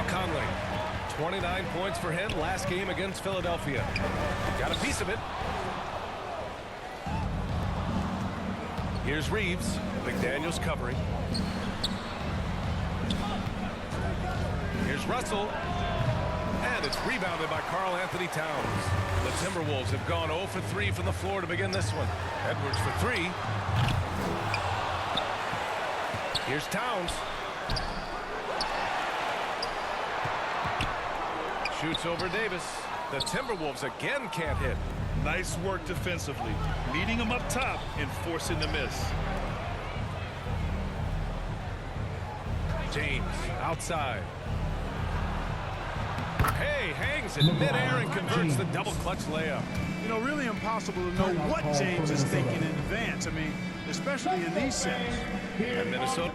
Conley. 29 points for him last game against Philadelphia. Got a piece of it. Here's Reeves. McDaniels covering. Here's Russell. And it's rebounded by Karl Anthony Towns. The Timberwolves have gone 0 for 3 from the floor to begin this one. Edwards for 3. Here's Towns. Shoots over Davis. The Timberwolves again can't hit. Nice work defensively, leading them up top and forcing the miss. James outside. Hey, hangs in midair and converts the double clutch layup. You know, really impossible to know what James is thinking in advance. I mean, especially in these sets. And Minnesota.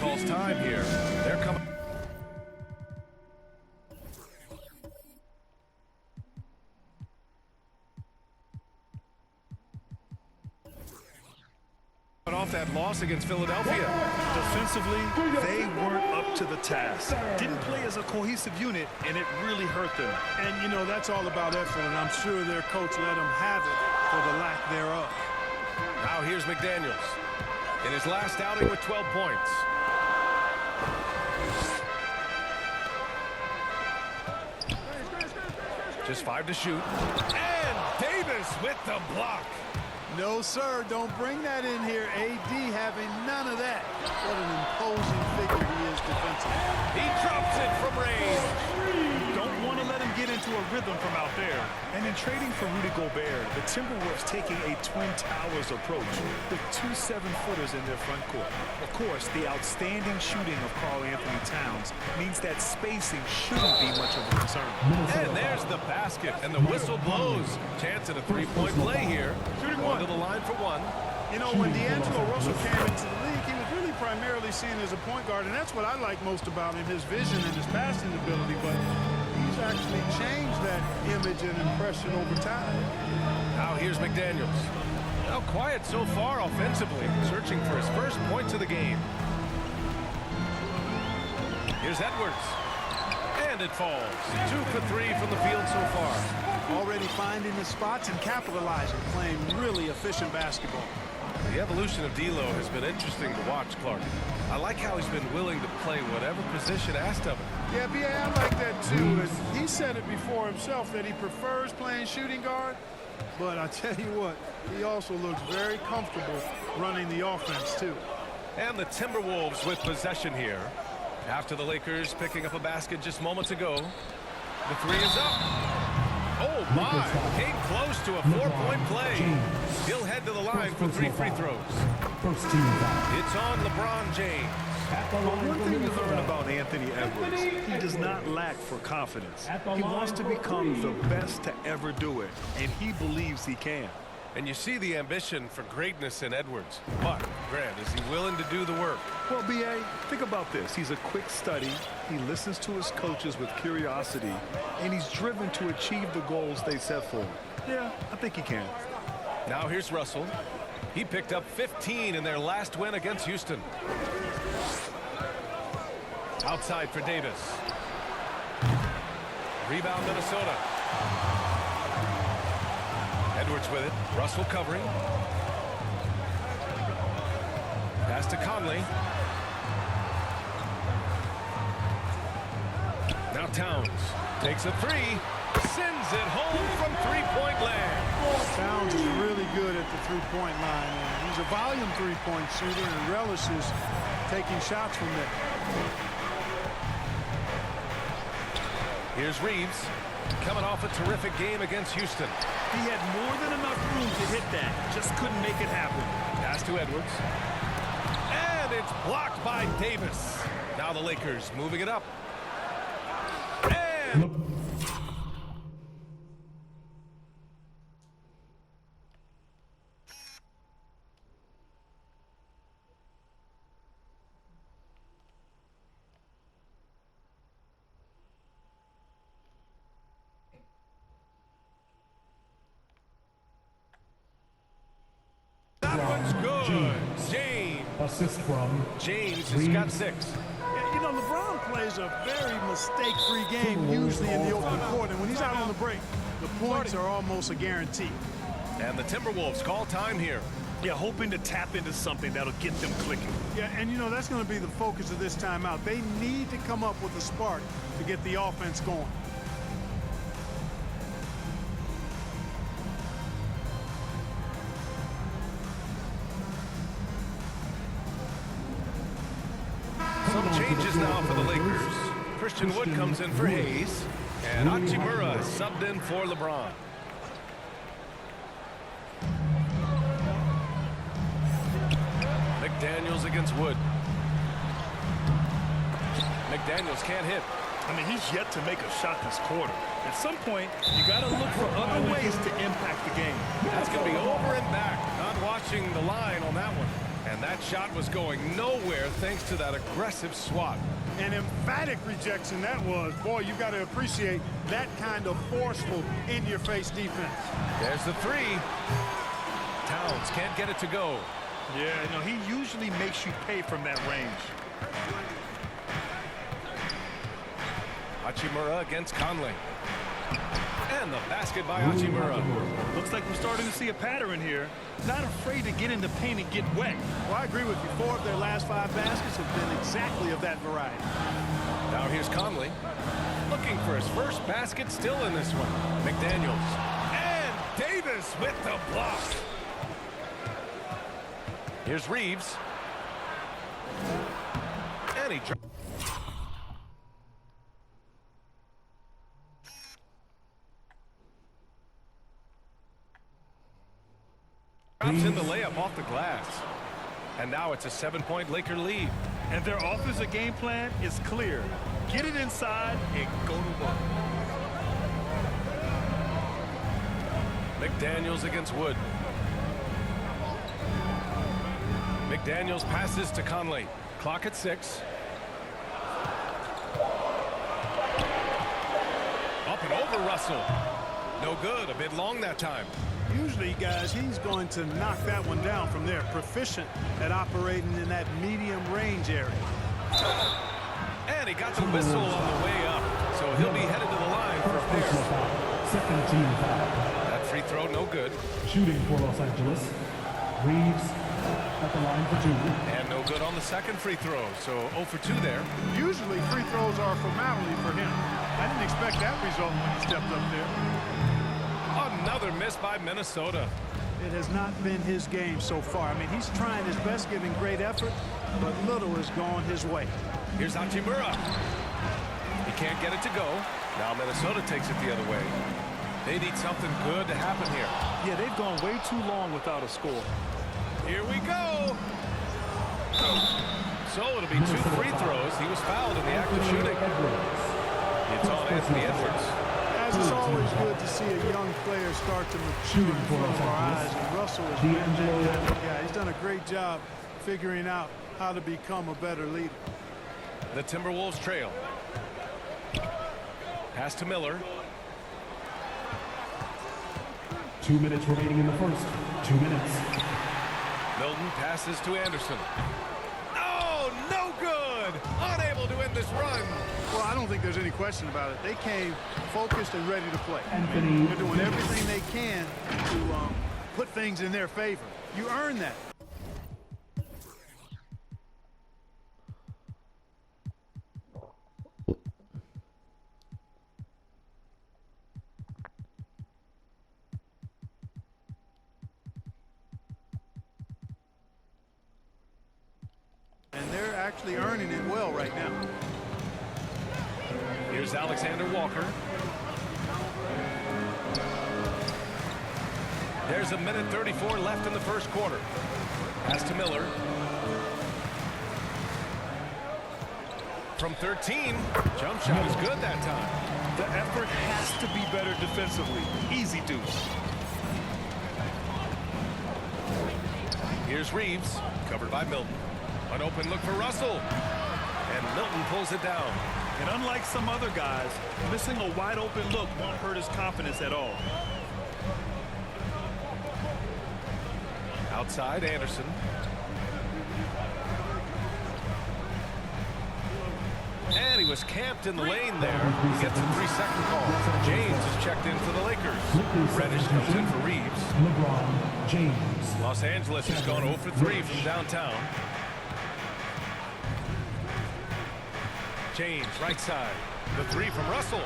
Calls time here. They're coming. Off that loss against Philadelphia. Defensively, they weren't up to the task. Didn't play as a cohesive unit, and it really hurt them. And, you know, that's all about effort, and I'm sure their coach let them have it for the lack thereof. Now here's McDaniels in his last outing with 12 points. Just 5 to shoot. And Davis with the block. No, sir, don't bring that in here. AD having none of that. What an imposing figure he is defensively. He drops it from range. Don't want to let him get into a rhythm from out there. And in trading for Rudy Gobert, the Timberwolves taking a Twin Towers approach with 2 7-footers in their front court. Of course, the outstanding shooting of Karl Anthony Towns means that spacing shouldn't be much of a concern. And there's the basket, and the whistle blows. Chance at a three-point play here. Going to the line for one. You know, when D'Angelo Russell came into the league, he was really primarily seen as a point guard, and that's what I like most about him, his vision and his passing ability, but he's actually changed that image and impression over time. Now here's McDaniels. Now quiet so far offensively, searching for his first points of the game. Here's Edwards. And it falls. 2 for 3 from the field so far. Already finding the spots and capitalizing, playing really efficient basketball. The evolution of D'Lo has been interesting to watch, Clark. I like how he's been willing to play whatever position asked of him. Yeah, B.A., I like that too. And he said it before himself that he prefers playing shooting guard. But I tell you what, he also looks very comfortable running the offense too. And the Timberwolves with possession here. After the Lakers picking up a basket just moments ago. The three is up. Oh, my. Came close to a 4-point play. He'll head to the line for 3 free throws. It's on LeBron James. Well, one thing you learn about Anthony Edwards, he does not lack for confidence. He wants to become the best to ever do it, and he believes he can. And you see the ambition for greatness in Edwards. But, Grant, is he willing to do the work? Well, B.A., think about this. He's a quick study. He listens to his coaches with curiosity, and he's driven to achieve the goals they set for him. Yeah, I think he can. Now here's Russell. He picked up 15 in their last win against Houston. Outside for Davis. Rebound Minnesota. Edwards with it. Russell covering. Pass to Conley. Now Towns takes a three. Sends it home from three-point land. Towns is really good at the three-point line. He's a volume three-point shooter and relishes taking shots from there. Here's Reeves. Coming off a terrific game against Houston. He had more than enough room to hit that. Just couldn't make it happen. Pass to Edwards. And it's blocked by Davis. Now the Lakers moving it up. And... Assist from James has got 6. Yeah, you know, LeBron plays a very mistake-free game usually in the open court, and when he's out on the break, the points are almost a guarantee. And the Timberwolves call time here. Yeah, hoping to tap into something that'll get them clicking. Yeah, and you know, that's going to be the focus of this timeout. They need to come up with a spark to get the offense going. Some changes now for the Lakers. Christian Wood comes in for Hayes. And Hachimura subbed in for LeBron. McDaniels against Wood. McDaniels can't hit. I mean, he's yet to make a shot this quarter. At some point, you got to look for other ways to impact the game. That's going to be over and back. Not watching the line on that one. And that shot was going nowhere thanks to that aggressive swat. An emphatic rejection that was. Boy, you got to appreciate that kind of forceful, in-your-face defense. There's the three. Towns can't get it to go. Yeah, no, he usually makes you pay from that range. Hachimura against Conley. And the basket by Hachimura. Looks like we're starting to see a pattern here. Not afraid to get in the paint and get wet. Well, I agree with you. 4 of their last 5 baskets have been exactly of that variety. Now here's Conley. Looking for his first basket still in this one. McDaniels. And Davis with the block. Here's Reeves. And he Drops in the layup off the glass. And now it's a 7-point Laker lead. And their offensive game plan is clear. Get it inside and go to work. McDaniels against Wood. McDaniels passes to Conley. Clock at 6. Up and over Russell. No good. A bit long that time. Usually, guys, he's going to knock that one down from there. Proficient at operating in that medium range area. And he got the whistle on the way up. So he'll be headed to the line for a pair. Second team foul. That free throw, no good. Shooting for Los Angeles. Reeves at the line for 2. And no good on the second free throw. So 0 for 2 there. Usually, free throws are a formality for him. I didn't expect that result when he stepped up there. Another miss by Minnesota. It has not been his game so far. I mean, he's trying his best, giving great effort, but little has gone his way. Here's Hachimura. He can't get it to go. Now Minnesota takes it the other way. They need something good to happen here. Yeah, they've gone way too long without a score. Here we go. So it'll be 2 free throws. He was fouled in the act of shooting. It's on Anthony Edwards. As it's always good to see a young player start to mature in front of our eyes. And Russell has been that kind of guy. He's done a great job figuring out how to become a better leader. The Timberwolves trail. Pass to Miller. 2 minutes remaining in the first. 2 minutes. Milton passes to Anderson. Oh, no good! Unable to end this run. Well, I don't think there's any question about it. They came focused and ready to play. Anthony They're doing everything they can to put things in their favor. You earn that. And they're actually earning it well right now. Here's Alexander Walker. There's a minute 34 left in the first quarter. Pass to Miller. From 13, jump shot is good that time. The effort has to be better defensively. Easy deuce. Here's Reeves, covered by Milton. An open look for Russell. And Milton pulls it down. And unlike some other guys, missing a wide open look won't hurt his confidence at all. Outside, Anderson. And he was camped in the lane there. He gets a 3-second call. James is checked in for the Lakers. Reddish comes in for Reeves. LeBron James. Los Angeles has gone 0 for 3 from downtown. James, right side. The 3 from Russell.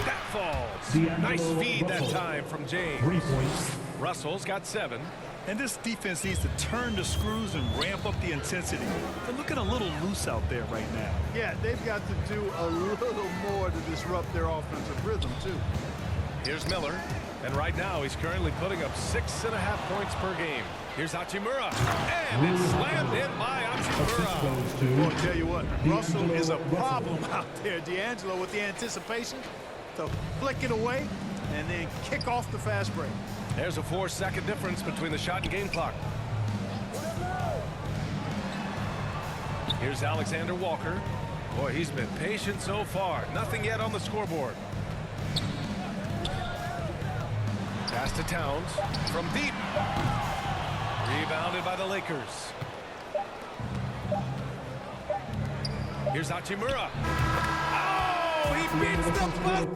That falls. Nice feed that time from James. 3 points. Russell's got 7. And this defense needs to turn the screws and ramp up the intensity. They're looking a little loose out there right now. Yeah, they've got to do a little more to disrupt their offensive rhythm, too. Here's Miller. And right now, he's currently putting up 6.5 points per game. Here's Hachimura. And it's slammed in by Hachimura. Goes to Boy, I tell you what, Russell is a problem out there. D'Angelo with the anticipation to flick it away and then kick off the fast break. There's a 4-second difference between the shot and game clock. Here's Alexander Walker. Boy, he's been patient so far. Nothing yet on the scoreboard. Pass to Towns from deep. Rebounded by the Lakers. Here's Hachimura. Oh, he beats the buzzer.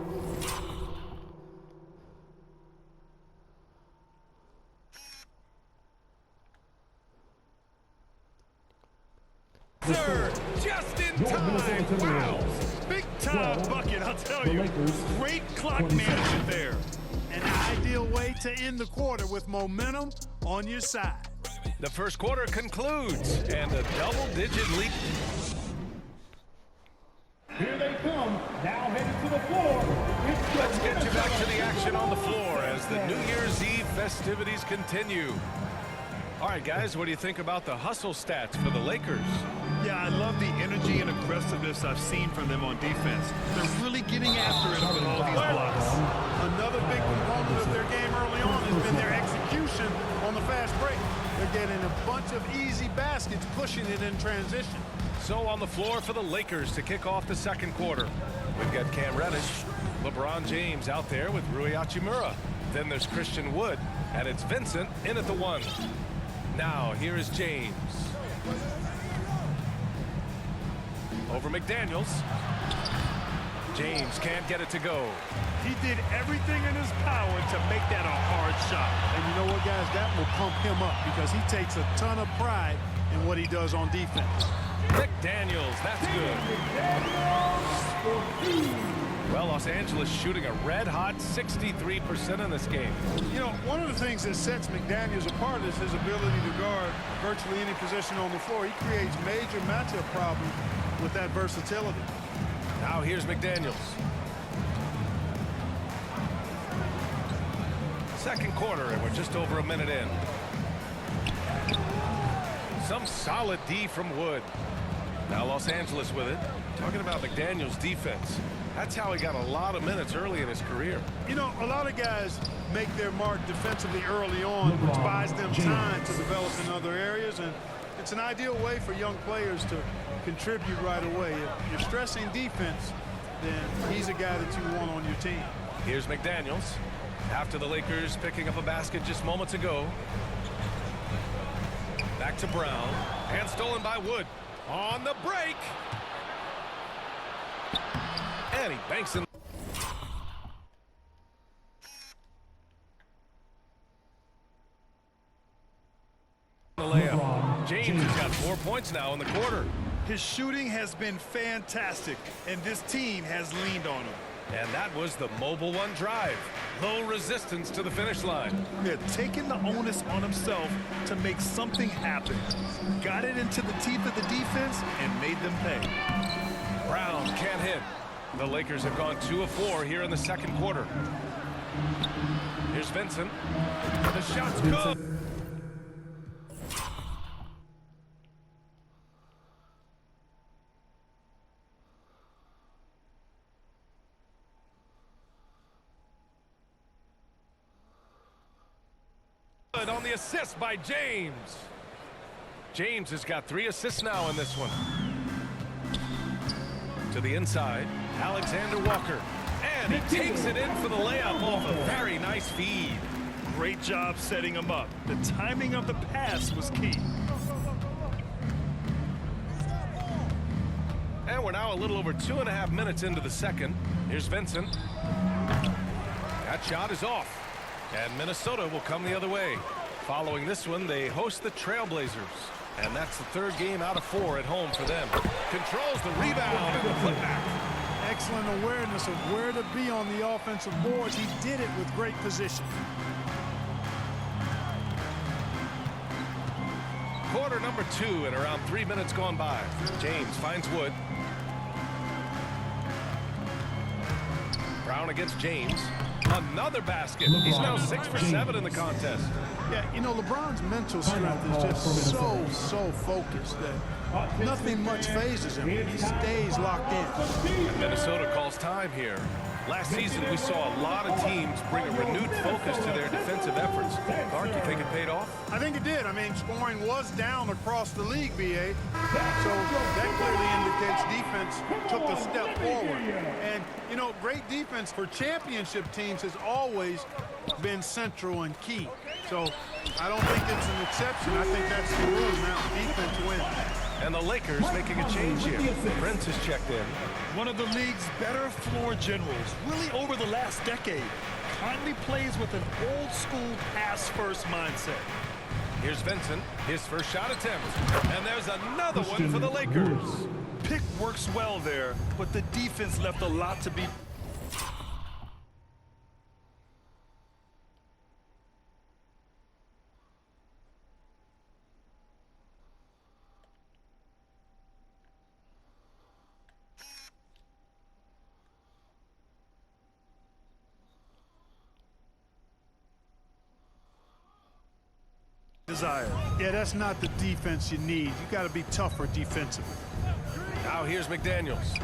Just in time. Wow. Big time bucket, I'll tell you. Lakers, Great clock management there. An ideal way to end the quarter with momentum on your side. The first quarter concludes, and a double-digit lead. Here they come. Now headed to the floor. Let's get you back to the action on the floor as the New Year's Eve festivities continue. All right, guys, what do you think about the hustle stats for the Lakers? Yeah, I love the energy and aggressiveness I've seen from them on defense. They're really getting after it with all these blocks. Another big component of their game early on has been their execution on the fast break. They're getting a bunch of easy baskets, pushing it in transition. So on the floor for the Lakers to kick off the second quarter. We've got Cam Reddish, LeBron James out there with Rui Hachimura. Then there's Christian Wood, and it's Vincent in at the 1. Now, here is James. Over McDaniels. James can't get it to go. He did everything in his power to make that a hard shot. And you know what, guys? That will pump him up because he takes a ton of pride in what he does on defense. McDaniels, that's good. Well, Los Angeles shooting a red-hot 63% in this game. You know, one of the things that sets McDaniels apart is his ability to guard virtually any position on the floor. He creates major matchup problems with that versatility. Now here's McDaniels. Second quarter, and we're just over a minute in. Some solid D from Wood. Now Los Angeles with it. Talking about McDaniels' defense. That's how he got a lot of minutes early in his career. You know, a lot of guys make their mark defensively early on, which buys them time to develop in other areas, and it's an ideal way for young players to contribute right away. If you're stressing defense, then he's a guy that you want on your team. Here's McDaniels. After the Lakers picking up a basket just moments ago. Back to Brown. And stolen by Wood. On the break. And he banks in. The layup. James has got 4 points now in the quarter. His shooting has been fantastic, and this team has leaned on him. And that was the Mobile One drive. Low resistance to the finish line. They're taking the onus on himself to make something happen. Got it into the teeth of the defense and made them pay. Brown can't hit. The Lakers have gone 2 of 4 here in the second quarter. Here's Vincent. The shot's good. On the assist by James. James has got 3 assists now in this one. To the inside, Alexander Walker. And he takes it in for the layup off a very nice feed. Great job setting him up. The timing of the pass was key. And we're now a little over 2.5 minutes into the second. Here's Vincent. That shot is off. And Minnesota will come the other way. Following this one, they host the Trailblazers. And that's the 3rd game out of 4 at home for them. Controls the rebound and the putback. Excellent awareness of where to be on the offensive boards. He did it with great position. Quarter number 2 and around 3 minutes gone by. James finds Wood. Brown against James. Another basket. He's now 6 for 7 in the contest. Yeah, you know, LeBron's mental strength is just so focused that nothing much phases him. He stays locked in. Minnesota calls time here. Last season, we saw a lot of teams bring a renewed focus to their defensive efforts. Clark, you think it paid off? I think it did. I mean, scoring was down across the league, B.A. So that clearly indicates defense took a step forward. And, you know, great defense for championship teams has always been central and key. So I don't think it's an exception. I think that's the rule now. Defense wins. And the Lakers making a change here. Prince has checked in. One of the league's better floor generals, really over the last decade. Kindly plays with an old-school pass-first mindset. Here's Vincent, his first shot attempt. And there's another one for the Lakers. Pick works well there, but the defense left a lot to be... desired. Yeah, that's not the defense you need. You got to be tougher defensively. Now here's McDaniels.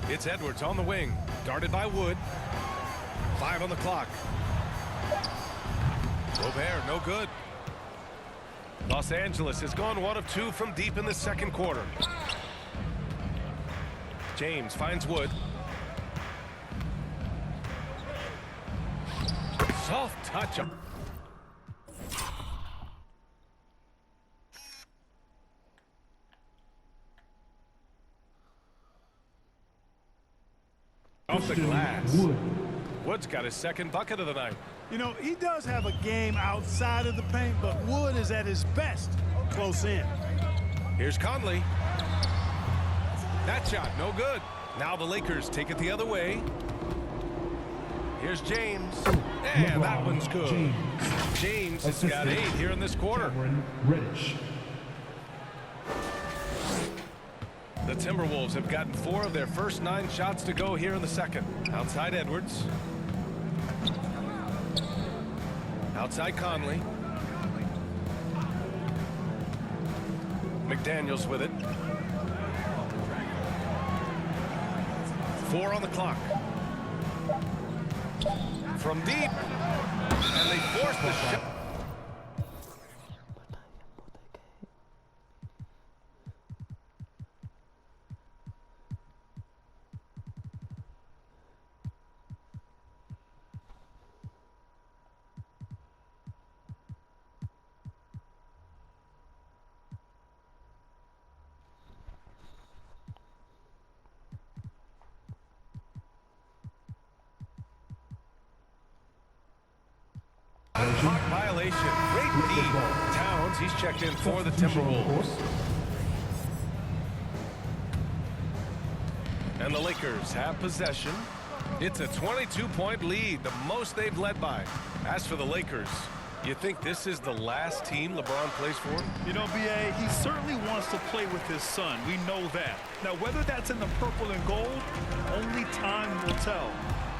It's Edwards on the wing, guarded by Wood. 5 on the clock. Gobert, no good. Los Angeles has gone 1 of 2 from deep in the second quarter. James finds Wood. Soft touch. Off the glass. Wood. Wood's got his second bucket of the night. You know, he does have a game outside of the paint, but Wood is at his best close in. Here's Conley. That shot, no good. Now the Lakers take it the other way. Here's James. And that one's good. James has got 8 here in this quarter. Cameron Reddish. The Timberwolves have gotten 4 of their first 9 shots to go here in the second. Outside Edwards. Outside Conley. McDaniels with it. 4 on the clock. From deep. And they force the shot. Violation. Great D. Towns, he's checked in for the Timberwolves. And the Lakers have possession. It's a 22-point lead, the most they've led by. As for the Lakers, you think this is the last team LeBron plays for? You know, B.A., he certainly wants to play with his son. We know that. Now, whether that's in the purple and gold, only time will tell.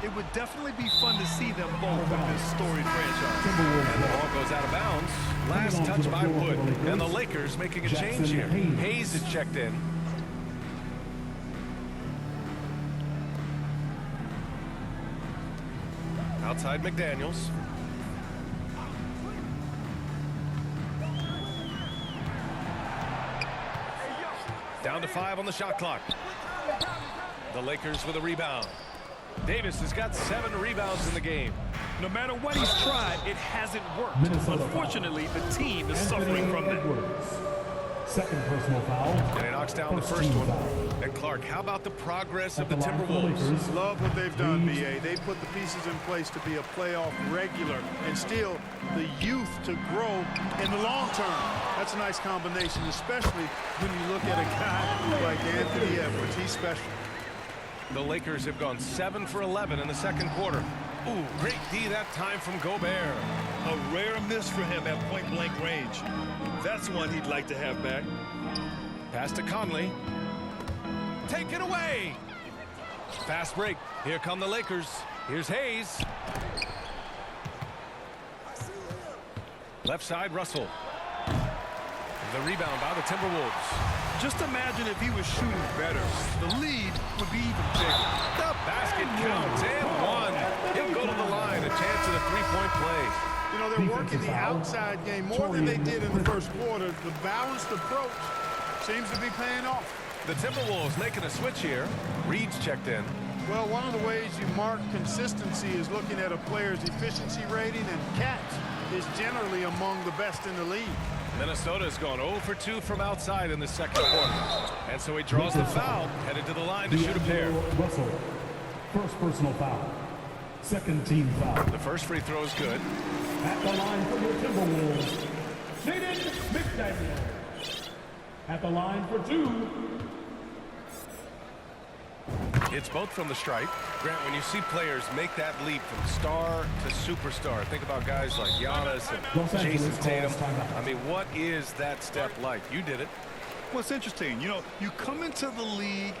It would definitely be fun to see them both in this storied franchise. And the ball goes out of bounds. Last touch by Wood. And the Lakers making a change here. Hayes is checked in. Outside McDaniels. Down to 5 on the shot clock. The Lakers with a rebound. Davis has got 7 rebounds in the game. No matter what he's tried, it hasn't worked. Unfortunately, the team is suffering from that. Second personal foul. And he knocks down the first one. And Clark, how about the progress of the Timberwolves? Love what they've done, B.A. They put the pieces in place to be a playoff regular and still the youth to grow in the long term. That's a nice combination, especially when you look at a guy like Anthony Edwards. He's special. The Lakers have gone 7 for 11 in the second quarter. Ooh, great D that time from Gobert. A rare miss for him at point-blank range. That's one he'd like to have back. Pass to Conley. Take it away. Fast break. Here come the Lakers. Here's Hayes. Left side, Russell. The rebound by the Timberwolves. Just imagine if he was shooting better. The lead would be even bigger. The basket counts and 1. He'll go to the line. A chance at a 3-point play. You know, they're working the outside game more than they did in the first quarter. The balanced approach seems to be paying off. The Timberwolves making a switch here. Reed's checked in. Well, one of the ways you mark consistency is looking at a player's efficiency rating, and Cat is generally among the best in the league. Minnesota's gone 0 for 2 from outside in the second quarter. And so he draws the foul, headed to the line to shoot a pair. Russell, first personal foul. Second team foul. The first free throw is good. At the line for your Timberwolves, Jaden McDaniels. At the line for 2. It's both from the stripe. Grant, when you see players make that leap from star to superstar, think about guys like Giannis and Jason Tatum. I mean, what is that step like? You did it. Well, it's interesting. You know, you come into the league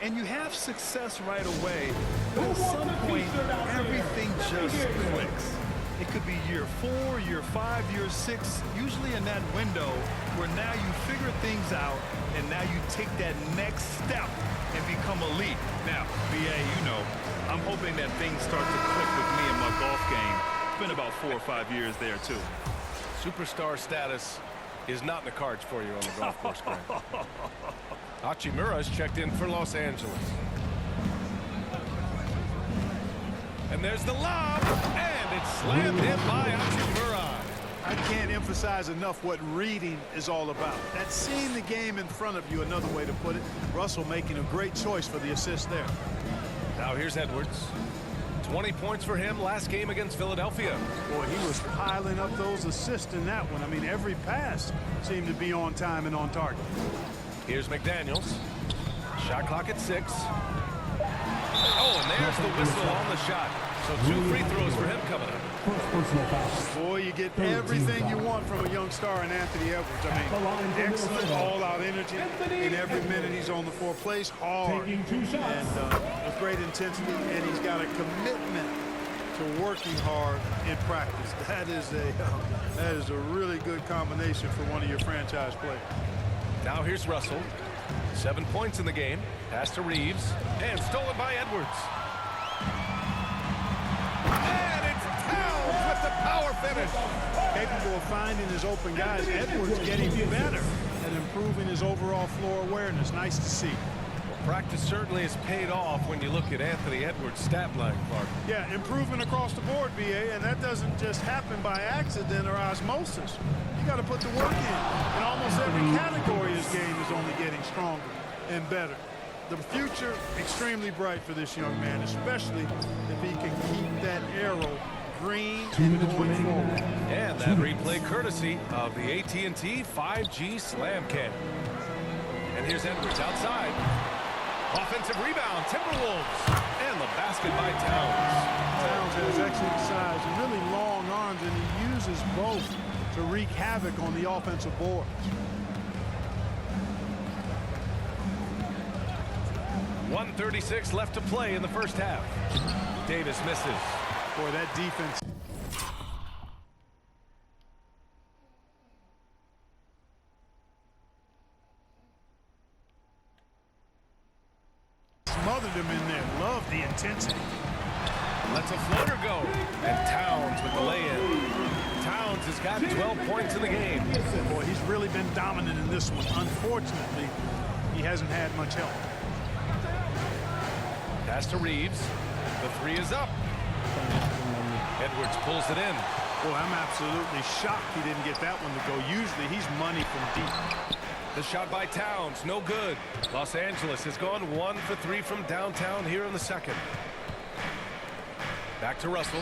and you have success right away, but at some point, everything just clicks. It could be year 4, year 5, year 6, usually in that window where now you figure things out and now you take that next step and become elite. Now, BA, you know, I'm hoping that things start to click with me in my golf game. It's been about 4 or 5 years there, too. Superstar status is not in the cards for you on the golf course, Grant. Hachimura's checked in for Los Angeles. And there's the lob, and it's slammed in by Hachimura. I can't emphasize enough what reading is all about. That's seeing the game in front of you, another way to put it. Russell making a great choice for the assist there. Now here's Edwards. 20 points for him last game against Philadelphia. Boy, he was piling up those assists in that one. I mean, every pass seemed to be on time and on target. Here's McDaniels. Shot clock at 6. Oh, and there's the whistle on the shot. So 2 free throws for him coming up. First personal foul. Boy, you get everything you want from a young star in Anthony Edwards. I mean, excellent all-out energy in every minute he's on the floor. Plays hard Taking 2 shots. and with great intensity, and he's got a commitment to working hard in practice. That is a really good combination for one of your franchise players. Now here's Russell. 7 points in the game. Pass to Reeves. And stolen by Edwards. And it's Towns with the power finish. Capable of finding his open guys. Edwards getting better at improving his overall floor awareness. Nice to see. Well, practice certainly has paid off when you look at Anthony Edwards' stat line, Clark. Yeah, improvement across the board, BA, and that doesn't just happen by accident or osmosis. You got to put the work in. In almost every category, his game is only getting stronger and better. The future, extremely bright for this young man, especially if he can keep that arrow green and going forward. And that replay courtesy of the AT&T 5G Slam Cam. And here's Edwards outside. Offensive rebound, Timberwolves. And the basket by Towns. Towns has excellent size and really long arms, and he uses both to wreak havoc on the offensive board. .136 left to play in the first half. Davis misses. Boy, that defense. Smothered him in there. Love the intensity. Lets a floater go. And Towns with the lay-in. Towns has got 12 points in the game. Boy, he's really been dominant in this one. Unfortunately, he hasn't had much help. Pass to Reeves. The 3 is up. Edwards pulls it in. Boy, I'm absolutely shocked he didn't get that one to go. Usually he's money from deep. The shot by Towns, no good. Los Angeles has gone 1 for 3 from downtown here in the second. Back to Russell.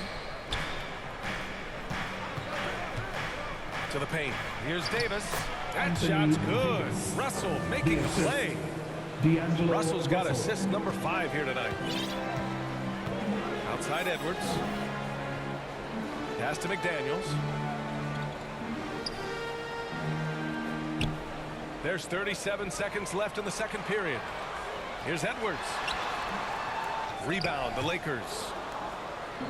To the paint. Here's Davis. That shot's good. Russell making the play. Russell's got assist number 5 here tonight. Outside Edwards. Pass to McDaniels. There's 37 seconds left in the second period. Here's Edwards. Rebound, the Lakers.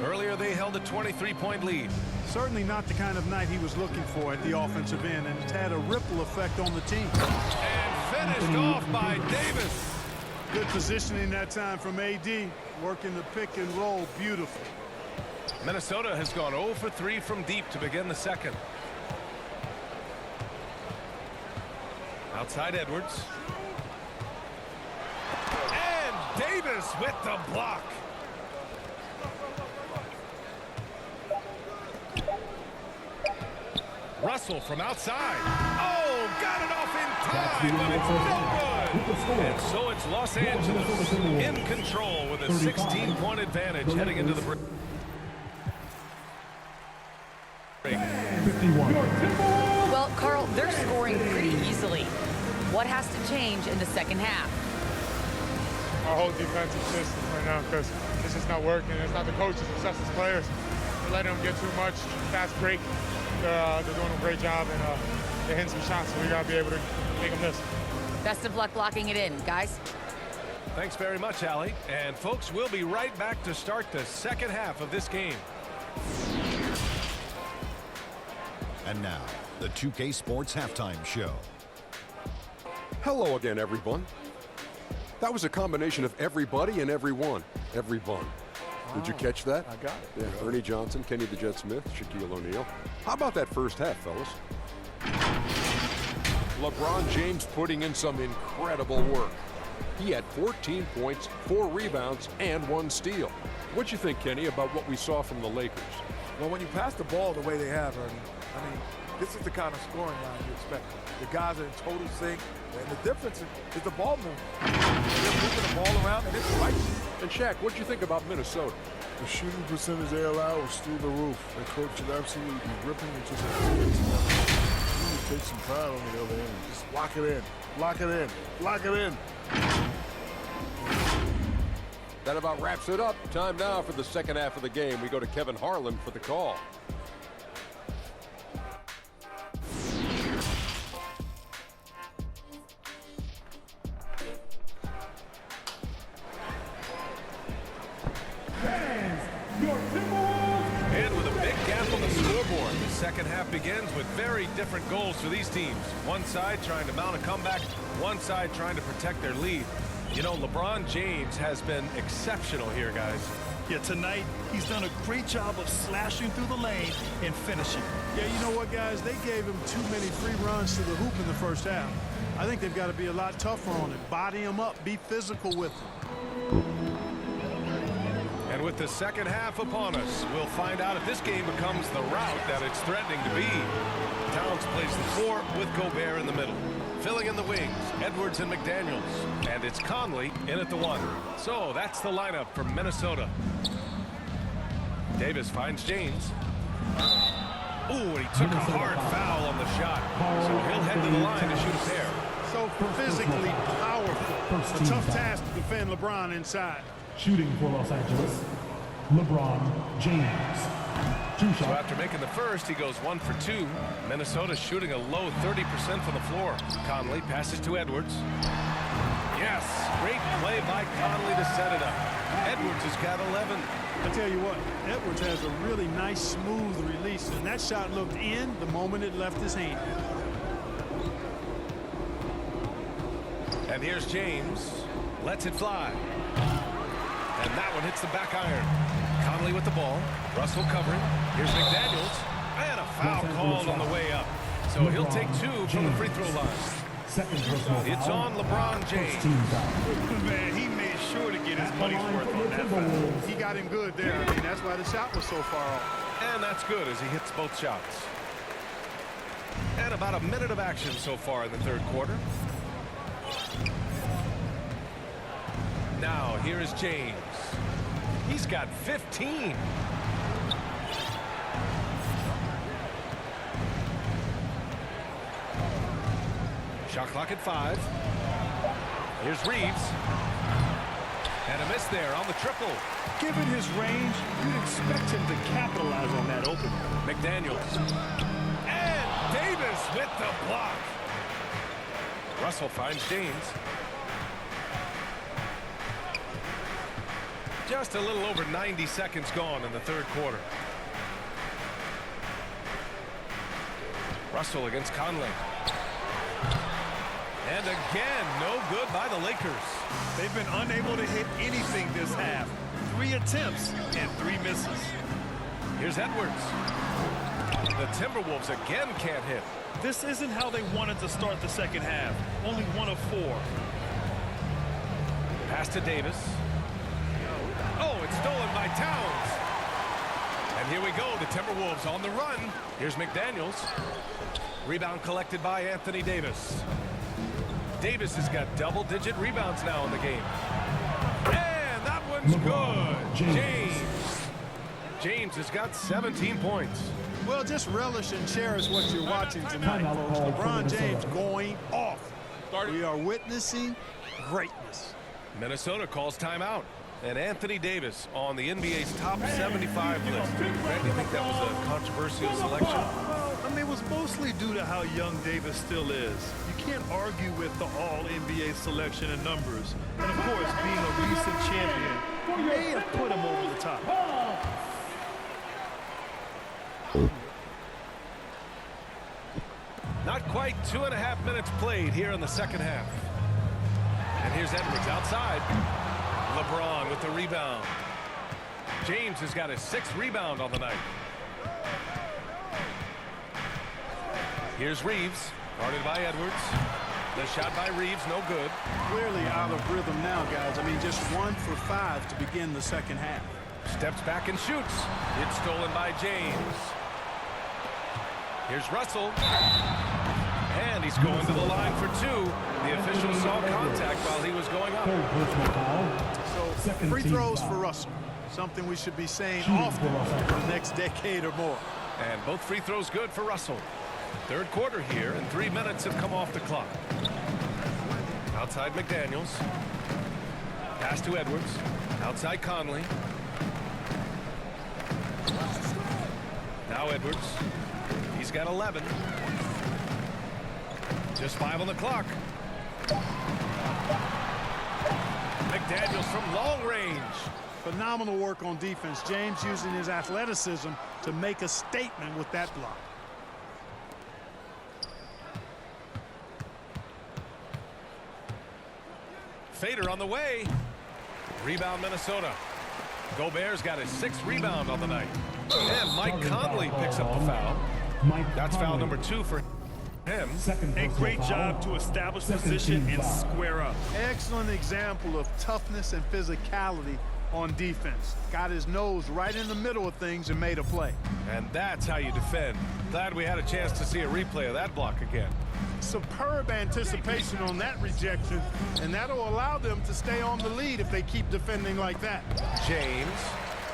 Earlier they held a 23-point lead. Certainly not the kind of night he was looking for at the offensive end, and it's had a ripple effect on the team. And finished off by Davis. Good positioning that time from AD, working the pick and roll beautifully. Minnesota has gone 0 for 3 from deep to begin the second. Outside Edwards. And Davis with the block. Russell from outside. Oh, got it off in time, but it's no good. And so it's Los Angeles in control with a 16-point advantage heading into the break. 51. Well, Carl, they're scoring pretty easily. What has to change in the second half? Our whole defensive system right now, because it's just not working. It's not the coaches, it's us as players. We're letting them get too much fast break. They're doing a great job, and they're hitting some shots, so we got to be able to make them miss. Best of luck locking it in, guys. Thanks very much, Allie. And folks, we'll be right back to start the second half of this game. And now, the 2K Sports Halftime Show. Hello again, everyone. That was a combination of everybody and everyone. Everyone. Did you catch that? I got it. Yeah, Ernie Johnson, Kenny the Jet Smith, Shaquille O'Neal. How about that first half, fellas? LeBron James putting in some incredible work. He had 14 points, 4 rebounds, and 1 steal. What'd you think, Kenny, about what we saw from the Lakers? Well, when you pass the ball the way they have, Ernie, I mean, this is the kind of scoring line you expect. The guys are in total sync, and the difference is the ball movement. They're moving the ball around, and it's right. And Shaq, what'd you think about Minnesota? The shooting percentage they allow was through the roof. The coach should absolutely be ripping it to the take some pride on the other end. Just lock it in. Lock it in. Lock it in. That about wraps it up. Time now for the second half of the game. We go to Kevin Harlan for the call. And with a big gap on the scoreboard, the second half begins with very different goals for these teams. One side trying to mount a comeback, one side trying to protect their lead. You know, LeBron James has been exceptional here, guys. Yeah, tonight he's done a great job of slashing through the lane and finishing. Yeah, you know what, guys? They gave him too many free runs to the hoop in the first half. I think they've got to be a lot tougher on him. Body him up. Be physical with him. And with the second half upon us, we'll find out if this game becomes the route that it's threatening to be. Towns plays the 4 with Gobert in the middle. Filling in the wings, Edwards and McDaniels. And it's Conley in at the 1. So that's the lineup for Minnesota. Davis finds James. Ooh, and he took a hard foul on the shot. So he'll head to the line to shoot a pair. So physically powerful. A tough task to defend LeBron inside. Shooting for Los Angeles, LeBron James. 2 So shots. after making the first, he goes 1 for 2. Minnesota shooting a low 30% from the floor. Conley passes to Edwards. Yes, great play by Conley to set it up. Edwards has got 11. I tell you what, Edwards has a really nice, smooth release, and that shot looked in the moment it left his hand. And here's James. Lets it fly. And that one hits the back iron. Conley with the ball. Russell covering. Here's McDaniels. And a foul called on the way up. So he'll take 2 from the free throw line. Second personal It's foul. on LeBron James. Man, he made sure to get his money's worth on that foul. He got him good there. I mean, that's why the shot was so far off. And that's good as he hits both shots. And about a minute of action so far in the third quarter. Now, here is James. He's got 15. Shot clock at 5. Here's Reeves. And a miss there on the triple. Given his range, you'd expect him to capitalize on that opening. McDaniels. And Davis with the block. Russell finds James. Just a little over 90 seconds gone in the third quarter. Russell against Conley. And again, no good by the Lakers. They've been unable to hit anything this half. 3 attempts and 3 misses. Here's Edwards. The Timberwolves again can't hit. This isn't how they wanted to start the second half. Only 1 of 4. Pass to Davis. Oh, it's stolen by Towns. And here we go, the Timberwolves on the run. Here's McDaniels. Rebound collected by Anthony Davis. Davis has got double-digit rebounds now in the game. And that one's good. James has got 17 points. Well, just relish and cherish what you're watching tonight, folks. LeBron James going off. We are witnessing greatness. Minnesota calls timeout. And Anthony Davis on the NBA's top 75 list. Brad, do you think that was a controversial selection? Well, I mean, it was mostly due to how young Davis still is. You can't argue with the all-NBA selection and numbers. And, of course, being a recent champion may have put him over the top. Not quite 2.5 minutes played here in the second half. And here's Edwards outside. LeBron with the rebound. James has got his 6th rebound on the night. Here's Reeves, guarded by Edwards. The shot by Reeves, no good. Clearly out of rhythm now, guys. I mean, just 1 for 5 to begin the second half. Steps back and shoots. It's stolen by James. Here's Russell. And he's going to the line for 2. The official saw contact while he was going up. So free throws for Russell. Something we should be saying often for the next decade or more. And both free throws good for Russell. Third quarter here, and 3 minutes have come off the clock. Outside McDaniels. Pass to Edwards. Outside Conley. Now Edwards. He's got 11. Just 5 on the clock. McDaniels from long range. Phenomenal work on defense. James using his athleticism to make a statement with that block. Fader on the way. Rebound Minnesota. Gobert's got his 6th rebound on the night. And Mike Conley picks up the foul. That's foul number 2 for him. A great job to establish position and square up. Excellent example of toughness and physicality on defense. Got his nose right in the middle of things and made a play. And that's how you defend. Glad we had a chance to see a replay of that block again. Superb anticipation on that rejection, and that'll allow them to stay on the lead if they keep defending like that. James.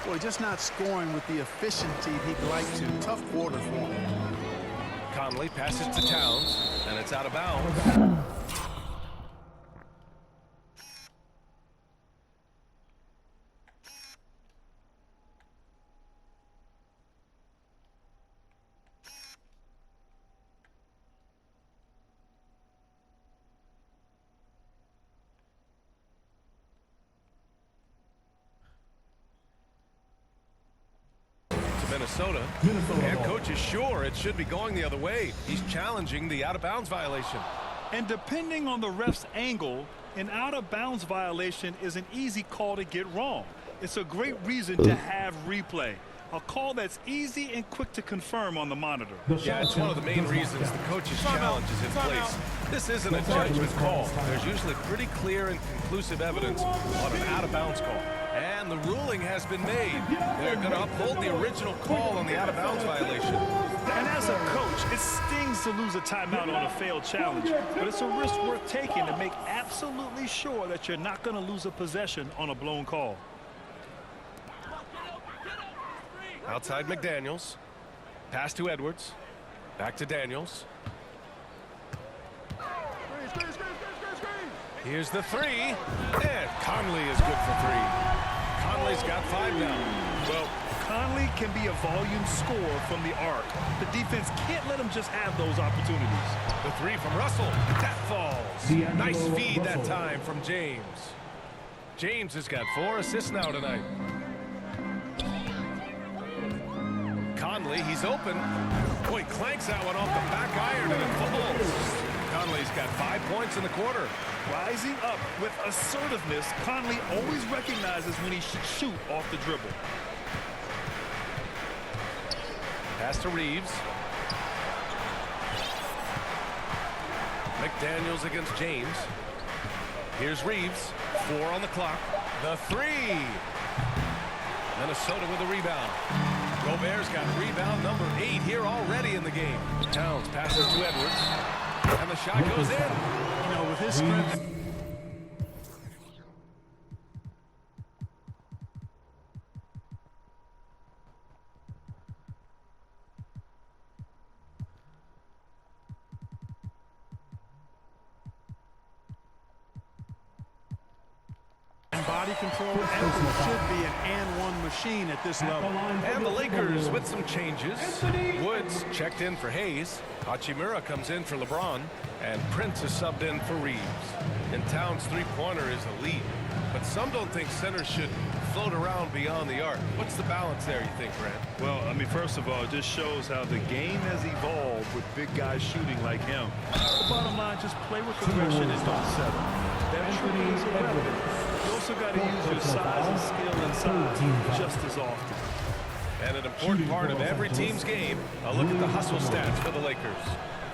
Boy, just not scoring with the efficiency he'd like to. Tough quarter for him. Conley passes to Towns, and it's out of bounds. Minnesota. Head coach is sure it should be going the other way. He's challenging the out-of-bounds violation. And depending on the ref's angle, an out-of-bounds violation is an easy call to get wrong. It's a great reason to have replay. A call that's easy and quick to confirm on the monitor. Yeah, it's one of the main reasons the coach's challenge is in place. This isn't a judgment call. There's usually pretty clear and conclusive evidence on an out-of-bounds call. And the ruling has been made. They're going to uphold the original call on the out-of-bounds violation. And as a coach, it stings to lose a timeout on a failed challenge. But it's a risk worth taking to make absolutely sure that you're not going to lose a possession on a blown call. Outside McDaniels. Pass to Edwards. Back to Daniels. Here's the 3. And Conley is good for 3. Conley's got 5 now. Well, Conley can be a volume scorer from the arc. The defense can't let him just have those opportunities. The 3 from Russell. That falls. Nice feed that time from James. James has got 4 assists now tonight. Conley, he's open. Boy, clanks that one off the back iron and it falls. Conley's got 5 points in the quarter. Rising up with assertiveness, Conley always recognizes when he should shoot off the dribble. Pass to Reeves. McDaniels against James. Here's Reeves. 4 on the clock. The 3. Minnesota with a rebound. Gobert's got rebound number 8 here already in the game. Towns passes to Edwards. And the shot goes in. You know, with his strength. Body control, Edwards should be an and-one machine at this level. And the Lakers with some changes. Woods checked in for Hayes. Hachimura comes in for LeBron. And Prince is subbed in for Reeves. And Towns' three-pointer is elite. But some don't think centers should float around beyond the arc. What's the balance there, you think, Brent? Well, I mean, first of all, it just shows how the game has evolved with big guys shooting like him. The bottom line, just play with aggression and don't settle. That truly is a weapon. You also got to use your size and skill inside just as often. And an important part of every team's game, a look at the hustle stats for the Lakers.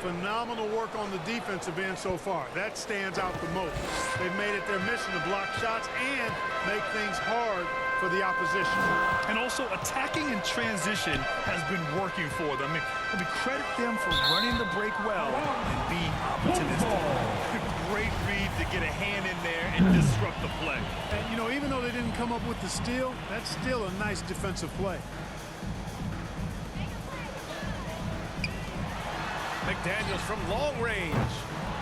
Phenomenal work on the defensive end so far. That stands out the most. They've made it their mission to block shots and make things hard for the opposition. And also attacking in transition has been working for them. I mean, credit them for running the break well and being opportunistic. Great read to get a hand in there and disrupt the play. And, you know, even though they didn't come up with the steal, that's still a nice defensive play. McDaniels from long range.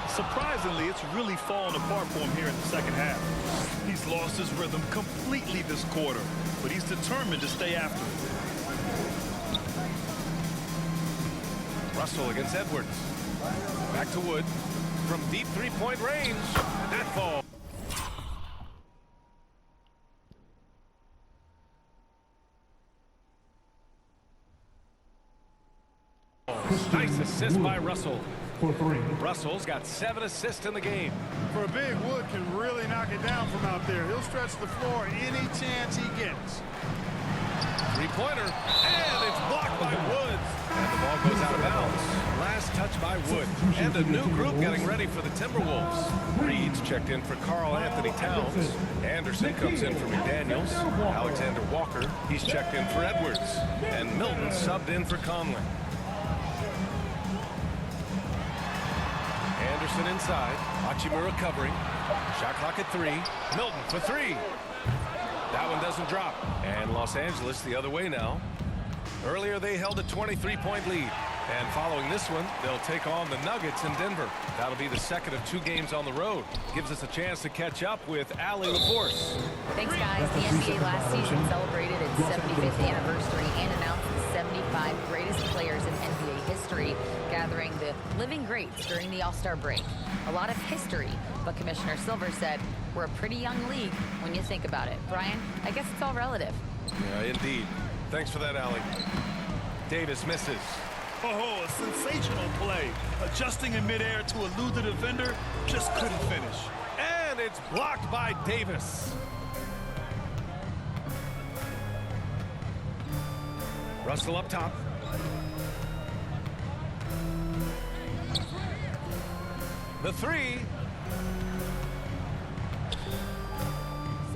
Surprisingly, it's really fallen apart for him here in the second half. He's lost his rhythm completely this quarter, but he's determined to stay after it. Russell against Edwards. Back to Wood from deep three-point range. And that falls. Nice assist by Russell. For 3. Russell's got 7 assists in the game. For a big, Wood can really knock it down from out there. He'll stretch the floor any chance he gets. Three-pointer, and it's blocked by Woods. And the ball goes out of bounds. Last touch by Wood. And a new group getting ready for the Timberwolves. Reed's checked in for Karl Anthony Towns. Anderson comes in for McDaniels. Alexander Walker, he's checked in for Edwards. And Milton subbed in for Conley. Anderson inside. Hachimura covering. Shot clock at 3. Milton for 3. That one doesn't drop. And Los Angeles the other way now. Earlier they held a 23-point lead. And following this one, they'll take on the Nuggets in Denver. That'll be the second of 2 games on the road. Gives us a chance to catch up with Allie LaForce. Thanks, guys. The NBA last season celebrated its 75th anniversary and announced the 75 greatest players in NBA history, gathering the living greats during the All-Star break. A lot of history, but Commissioner Silver said we're a pretty young league when you think about it. Brian, I guess it's all relative. Yeah, indeed. Thanks for that, Allie. Davis misses. Oh, a sensational play. Adjusting in midair to elude the defender, just couldn't finish. And it's blocked by Davis. Russell up top. The 3.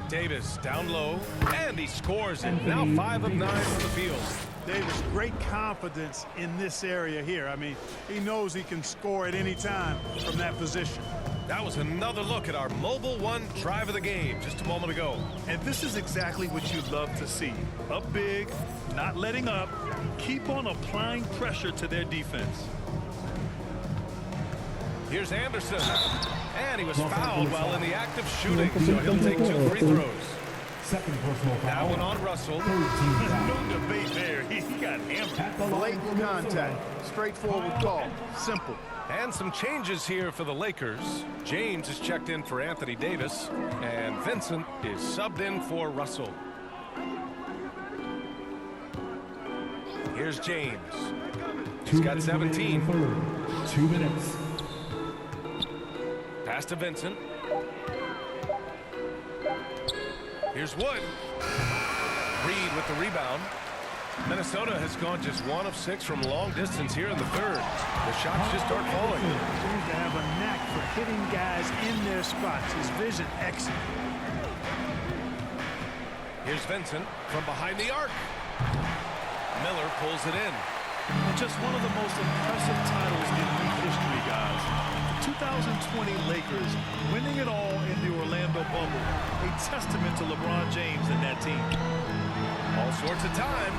Davis down low, and he scores it. Now 5 of 9 from the field. Davis, great confidence in this area here. I mean, he knows he can score at any time from that position. That was another look at our Mobile One drive of the game just a moment ago. And this is exactly what you love to see. Up big, not letting up, keep on applying pressure to their defense. Here's Anderson. And he was fouled while in the act of shooting, so he'll take 2 free throws. Second personal foul. That one on Russell. No debate there. He got hammered. Blatant contact. Straightforward call. Simple. And some changes here for the Lakers. James is checked in for Anthony Davis, and Vincent is subbed in for Russell. Here's James. He's got 17. 2 minutes. Pass to Vincent. Here's Wood. Reed with the rebound. Minnesota has gone just 1 of 6 from long distance here in the third. The shots just aren't falling. Seems to have a knack for hitting guys in their spots. His vision excellent. Here's Vincent from behind the arc. Miller pulls it in. And just one of the most impressive titles in league history, guys. The 2020 Lakers winning it all in the Orlando bubble. A testament to LeBron James and that team. All sorts of time.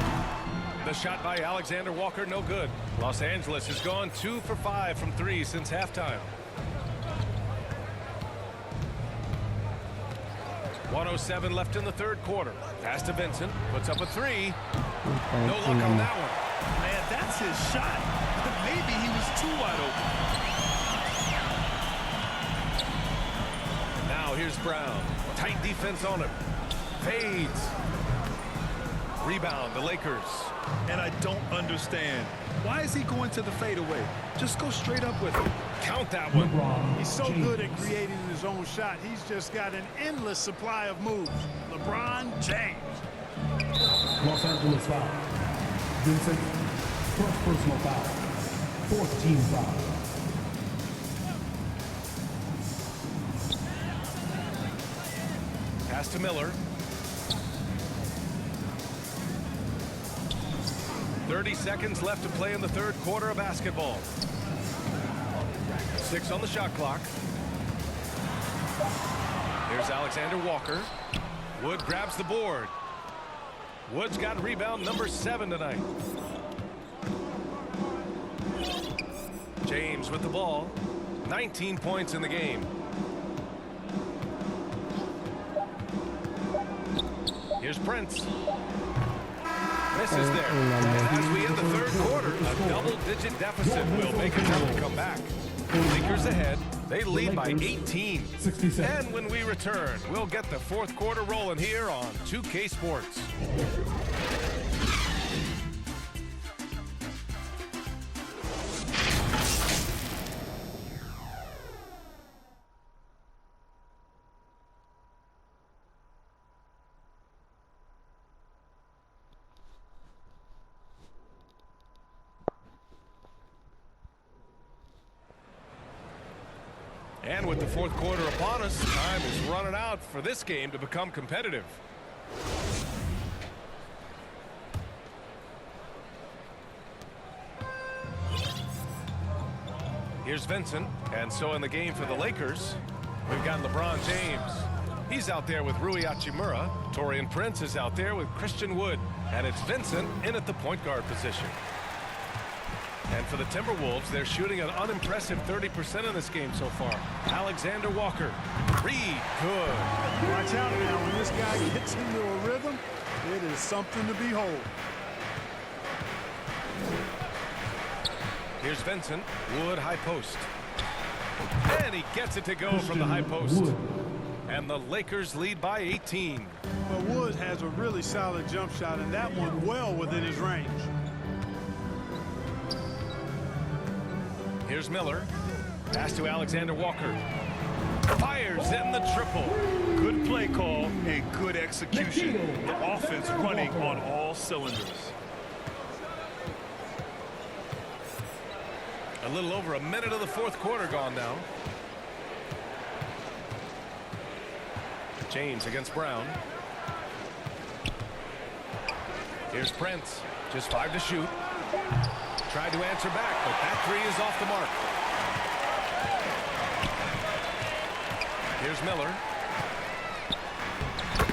The shot by Alexander Walker, no good. Los Angeles has gone 2 for 5 from 3 since halftime. 1:07 left in the third quarter. Pass to Vincent, puts up a 3. No luck on that one. Man, that's his shot. But maybe he was too wide open. Now here's Brown. Tight defense on him. Fades. Rebound, the Lakers. And I don't understand. Why is he going to the fadeaway? Just go straight up with it. Count that one. He's so good at creating his own shot. He's just got an endless supply of moves. LeBron James. Los Angeles foul. Vincent, first personal foul. Fourth team foul. Pass to Miller. 30 seconds left to play in the third quarter of basketball. 6 on the shot clock. Here's Alexander Walker. Wood grabs the board. Wood's got rebound number 7 tonight. James with the ball. 19 points in the game. Here's Prince. Misses there. As we end the third quarter, a double-digit deficit will make it tough to come back. Lakers ahead. They lead by 18. And when we return, we'll get the fourth quarter rolling here on 2K Sports. And with the fourth quarter upon us, time is running out for this game to become competitive. Here's Vincent, and so in the game for the Lakers, we've got LeBron James. He's out there with Rui Hachimura. Taurean Prince is out there with Christian Wood, and it's Vincent in at the point guard position. And for the Timberwolves, they're shooting an unimpressive 30% in this game so far. Alexander Walker. Reed, good. Watch out now. When this guy gets into a rhythm, it is something to behold. Here's Vincent. Wood, high post. And he gets it to go from the high post. And the Lakers lead by 18. But Wood has a really solid jump shot, and that one well within his range. Here's Miller. Pass to Alexander Walker. Fires in the triple. Good play call and good execution. The offense running on all cylinders. A little over a minute of the fourth quarter gone now. James against Brown. Here's Prince. Just 5 to shoot. Tried to answer back, but that 3 is off the mark. Here's Miller.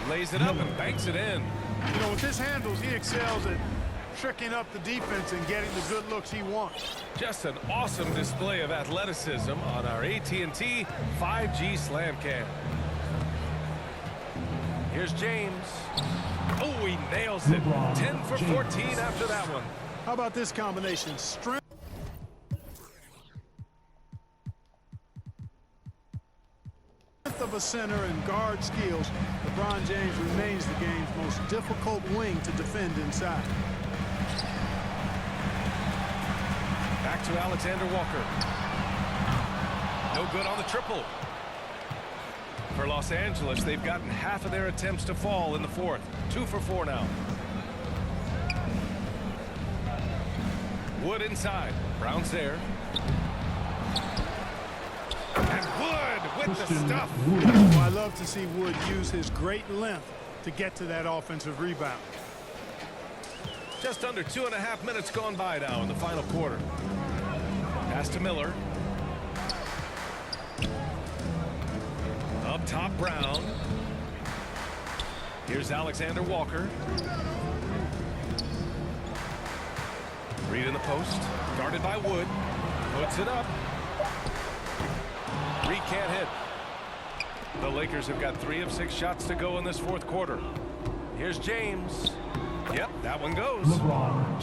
Lays it up and banks it in. You know, with his handles, he excels at tricking up the defense and getting the good looks he wants. Just an awesome display of athleticism on our AT&T 5G Slam Cam. Here's James. Oh, he nails it. 10 for 14 after that one. How about this combination? Strength of a center and guard skills. LeBron James remains the game's most difficult wing to defend inside. Back to Alexander Walker. No good on the triple. For Los Angeles, they've gotten half of their attempts to fall in the fourth. 2 for 4 now. Wood inside. Brown's there. And Wood with the stuff. Oh, I love to see Wood use his great length to get to that offensive rebound. Just under 2.5 minutes gone by now in the final quarter. Pass to Miller. Up top, Brown. Here's Alexander Walker. Reed in the post. Guarded by Wood. Puts it up. Reed can't hit. The Lakers have got 3 of 6 shots to go in this fourth quarter. Here's James. Yep, that one goes.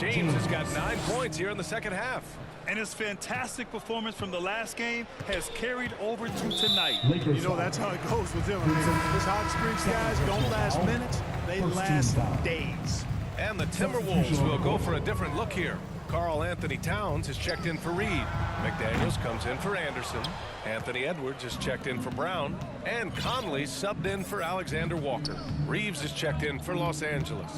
James has got 9 points here in the second half. And his fantastic performance from the last game has carried over to tonight. You know, that's how it goes with him. I mean, his hot streaks, guys, don't last minutes. They last days. And the Timberwolves will go for a different look here. Karl Anthony Towns has checked in for Reed. McDaniels comes in for Anderson. Anthony Edwards has checked in for Brown. And Conley subbed in for Alexander Walker. Reeves has checked in for Los Angeles.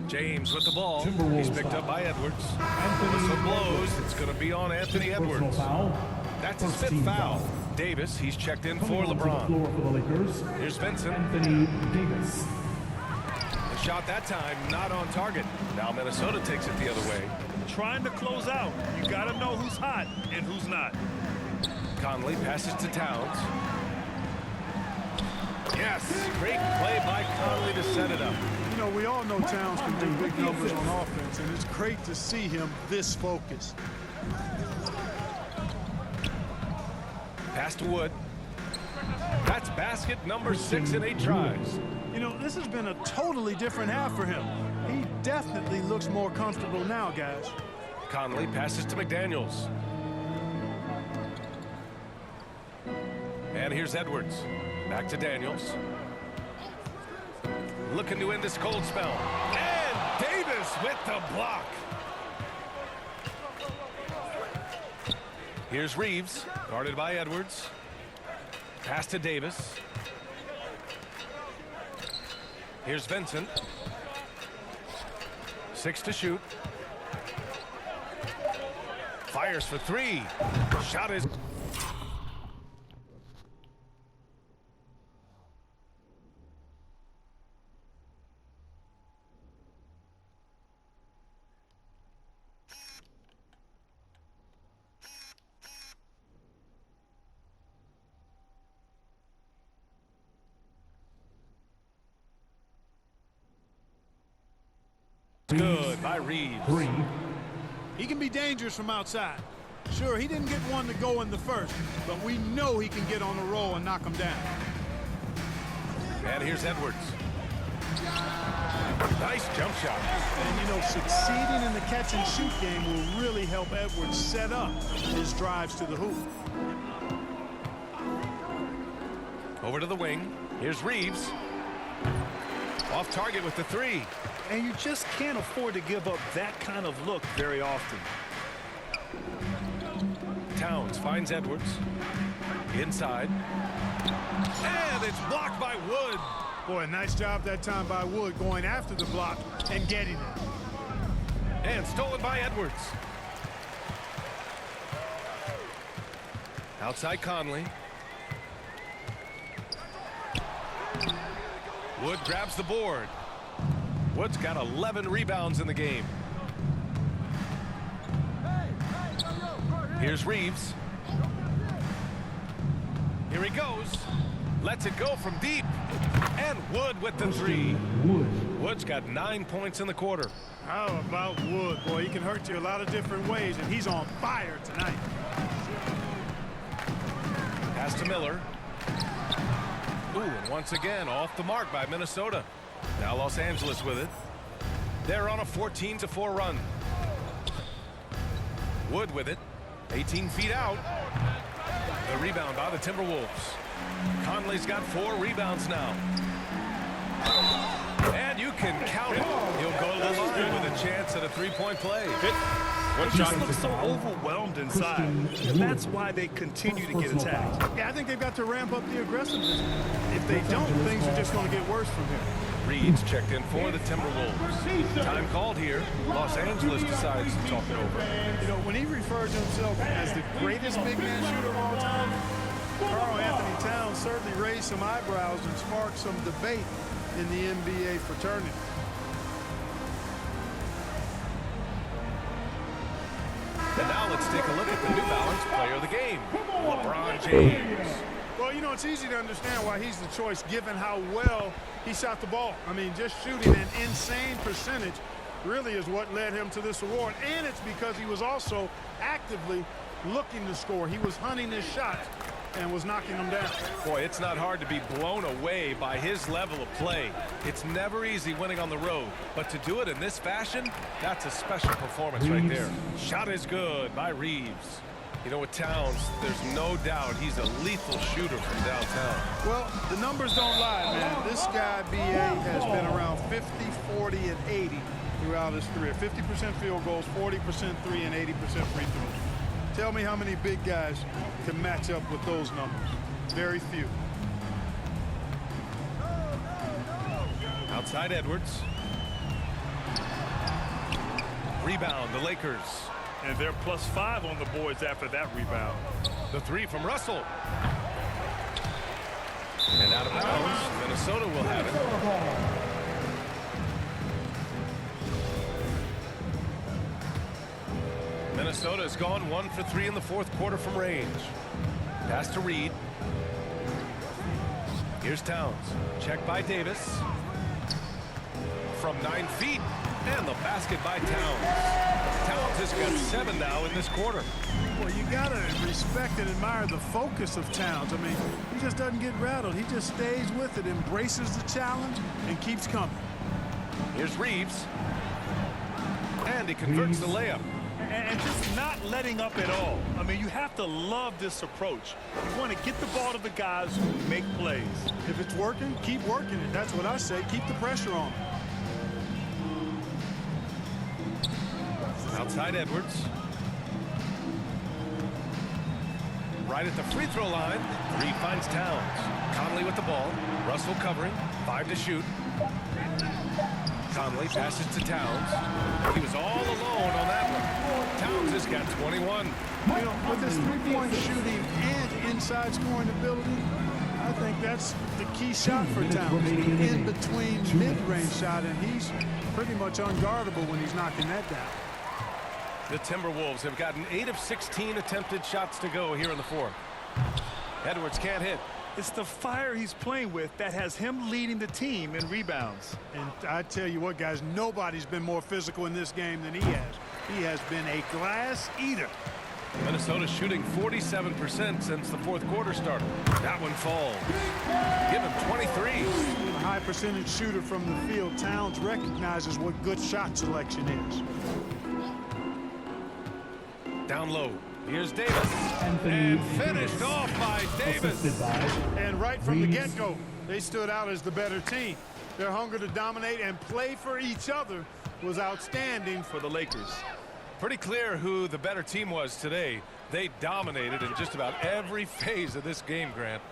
James with the ball. He's picked up by Edwards. Whistle blows. It's going to be on Anthony Edwards. That's his 5th foul. Davis, he's checked in for LeBron. Here's Vincent. Anthony Davis. The shot that time not on target. Now Minnesota takes it the other way. Trying to close out. You got to know who's hot and who's not. Conley passes to Towns. Yes, great play by Conley to set it up. You know, we all know Towns can do big numbers on offense, and it's great to see him this focused. Pass to Wood. That's basket number 6 in 8 tries. You know, this has been a totally different half for him. He definitely looks more comfortable now, guys. Conley passes to McDaniels. And here's Edwards. Back to Daniels. Looking to end this cold spell. And Davis with the block. Here's Reeves, guarded by Edwards. Pass to Davis. Here's Vincent. 6 to shoot. Fires for 3. Shot is... Good by Reeves. He can be dangerous from outside. Sure, he didn't get one to go in the first, but we know he can get on a roll and knock him down. And here's Edwards. Nice jump shot. And, you know, succeeding in the catch-and-shoot game will really help Edwards set up his drives to the hoop. Over to the wing. Here's Reeves. Off target with the 3. And you just can't afford to give up that kind of look very often. Towns finds Edwards. Inside. And it's blocked by Wood. Boy, nice job that time by Wood going after the block and getting it. And stolen by Edwards. Outside Conley. Wood grabs the board. Wood's got 11 rebounds in the game. Here's Reeves. Here he goes. Lets it go from deep. And Wood with the 3. Wood's got 9 points in the quarter. How about Wood? Boy, he can hurt you a lot of different ways, and he's on fire tonight. Pass to Miller. Ooh, and once again, off the mark by Minnesota. Now Los Angeles with it. They're on a 14-4 run. Wood with it. 18 feet out. The rebound by the Timberwolves. Conley's got 4 rebounds now. And you can count it. He'll go to the line with a chance at a 3-point play. He just looks so overwhelmed inside. And that's why they continue to get attacked. Yeah, I think they've got to ramp up the aggressiveness. If they don't, things are just going to get worse from here. Reed's checked in for the Timberwolves. Time called here. Los Angeles decides to talk it over. You know, when he referred to himself as the greatest big man shooter of all time, Karl Anthony Towns certainly raised some eyebrows and sparked some debate in the NBA fraternity. And now let's take a look at the New Balance player of the game, LeBron James. Well, you know, it's easy to understand why he's the choice given how well he shot the ball. I mean, just shooting an insane percentage really is what led him to this award. And it's because he was also actively looking to score. He was hunting his shots. and was knocking them down. Boy, it's not hard to be blown away by his level of play. It's never easy winning on the road, but to do it in this fashion, that's a special performance right there. Shot is good by Reeves. You know, with Towns, there's no doubt he's a lethal shooter from downtown. Well, the numbers don't lie, man. This guy, B.A., has been around 50, 40, and 80 throughout his career. 50% field goals, 40% three, and 80% free throws. Tell me how many big guys can match up with those numbers. Very few. Outside Edwards. Rebound, the Lakers. And they're +5 on the boards after that rebound. The three from Russell. And out of bounds, Minnesota will have it. Minnesota has gone 1 for 3 in the fourth quarter from range. Pass to Reed. Here's Towns. Check by Davis. From 9 feet. And the basket by Towns. Towns has got 7 now in this quarter. Well, you got to respect and admire the focus of Towns. I mean, he just doesn't get rattled. He just stays with it, embraces the challenge, and keeps coming. Here's Reeves. And he converts the layup. And just not letting up at all. I mean, you have to love this approach. You want to get the ball to the guys who make plays. If it's working, keep working it. That's what I say. Keep the pressure on. Outside Edwards. Right at the free throw line. Reed finds Towns. Conley with the ball. Russell covering. 5 to shoot. Conley passes to Towns. He was all alone on that one. Towns has got 21. You know, with his three-point shooting and inside scoring ability, I think that's the key shot for Towns. In between mid-range shot, and he's pretty much unguardable when he's knocking that down. The Timberwolves have gotten 8 of 16 attempted shots to go here in the fourth. Edwards can't hit. It's the fire he's playing with that has him leading the team in rebounds. And I tell you what, guys, nobody's been more physical in this game than he has. He has been a glass eater. Minnesota shooting 47% since the fourth quarter started. That one falls. Give him 23. A high percentage shooter from the field. Towns recognizes what good shot selection is. Down low. Here's Davis. And finished off by Davis. And right from the get-go, they stood out as the better team. Their hunger to dominate and play for each other was outstanding for the Lakers. Pretty clear who the better team was today. They dominated in just about every phase of this game, Grant.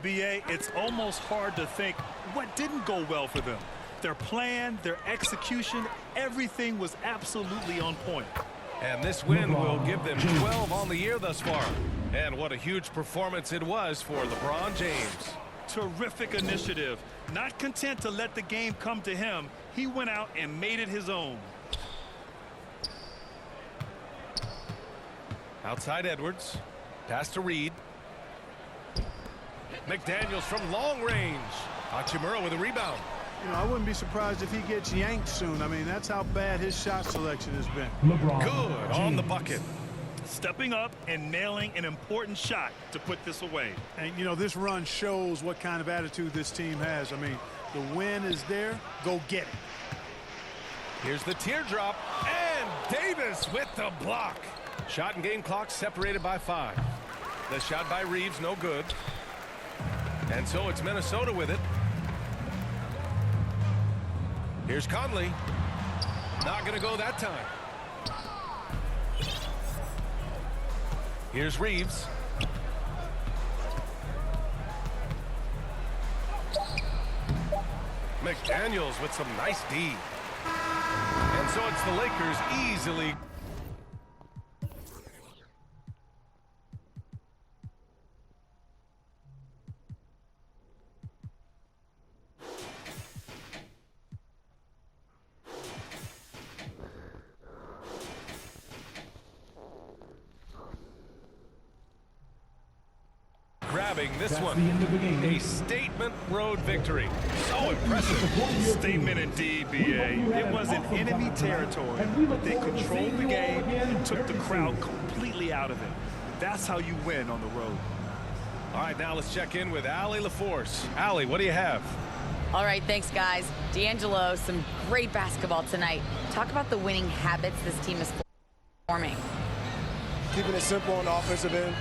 B.A., it's almost hard to think what didn't go well for them. Their plan, their execution, everything was absolutely on point. And this win will give them 12 on the year thus far. And what a huge performance it was for LeBron James. Terrific initiative. Not content to let the game come to him, he went out and made it his own. Outside Edwards. Pass to Reed. McDaniels from long range. Hachimura with a rebound. You know, I wouldn't be surprised if he gets yanked soon. I mean, that's how bad his shot selection has been. Good on the bucket. Stepping up and nailing an important shot to put this away. And, you know, this run shows what kind of attitude this team has. I mean, the win is there. Go get it. Here's the teardrop. And Davis with the block. Shot and game clock separated by 5. The shot by Reeves, no good. And so it's Minnesota with it. Here's Conley. Not going to go that time. Here's Reeves. McDaniels with some nice D. And so it's the Lakers easily. Grabbing this one. A statement road victory. So impressive. Statement indeed, B.A. It wasn't enemy territory, but they controlled the game and took the crowd completely out of it. That's how you win on the road. All right, now let's check in with Allie LaForce. Allie, what do you have? All right, thanks, guys. D'Angelo, some great basketball tonight. Talk about the winning habits this team is forming. Keeping it simple on the offensive end.